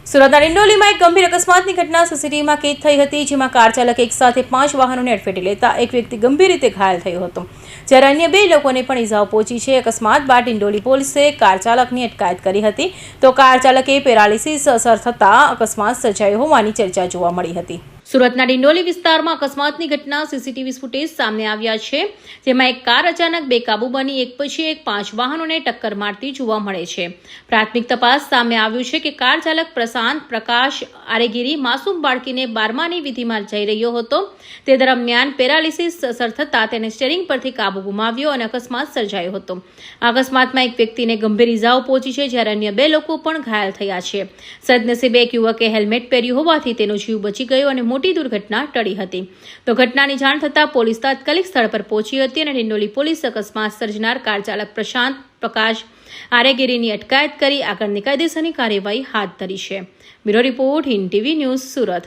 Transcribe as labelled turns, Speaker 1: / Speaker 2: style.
Speaker 1: સુરતના ડિંડોલીમાં એક ગંભીર અકસ્માતની ઘટના સીસીટીવીમાં કેદ થઈ હતી, જેમાં કાર ચાલકે એક સાથે 5 વાહનોને અડફેટે લેતા એક વ્યક્તિ ગંભીર રીતે ઘાયલ થયો હતો, જ્યારે અન્ય 2 લોકોને પણ ઈજાઓ પહોંચી છે. અકસ્માત બાદ ડિંડોલી પોલીસે કાર ચાલકની અટકાયત કરી હતી, તો કાર ચાલકે પેરાલિસિસ અસર થતાં અકસ્માત સર્જાયો હોવાની ચર્ચા જોવા મળી હતી. સુરતના ડિંડોલી વિસ્તારમાં અકસ્માતની ઘટના સીસીટીવી ફૂટેજ સામે આવ્યા છે, જેમાં એક કાર અચાનક બેકાબૂ બની એક પછી એક 5 વાહનોને ટક્કર મારતી જોવા મળે છે. પ્રાથમિક તપાસ સામે આવ્યું છે કે કાર ચાલક પ્રશાંત પ્રકાશ આરેગીરી માસૂમ બાળકીને 12માની વિધિમાં જઈ રહ્યો હતો. તે દરમિયાન પેરાલિસિસ અસર થતાં તેને સ્ટીયરિંગ પરથી કાબુ ગુમાવ્યો અને અકસ્માત સર્જાયો હતો. આ અકસ્માતમાં એક વ્યક્તિને ગંભીર ઈજાઓ પહોંચી છે, જ્યારે અન્ય 2 લોકો પણ ઘાયલ થયા છે. સદનસીબે એક યુવકે હેલ્મેટ પહેર્યું હોવાથી તેનો જીવ બચી ગયો અને મોટી દુર્ઘટના ટળી હતી. તો ઘટનાની જાણ થતાં પોલીસ તાત્કાલિક સ્થળ પર પહોંચી હતી અને ડિંડોલી પોલીસ અકસ્માત સર્જનાર કાર ચાલક પ્રશાંત પ્રકાશ આરેગીરીની અટકાયત કરી આગળની કાયદેસરની કાર્યવાહી હાથ ધરી છે. Bureau report, Hind TV news, Surat.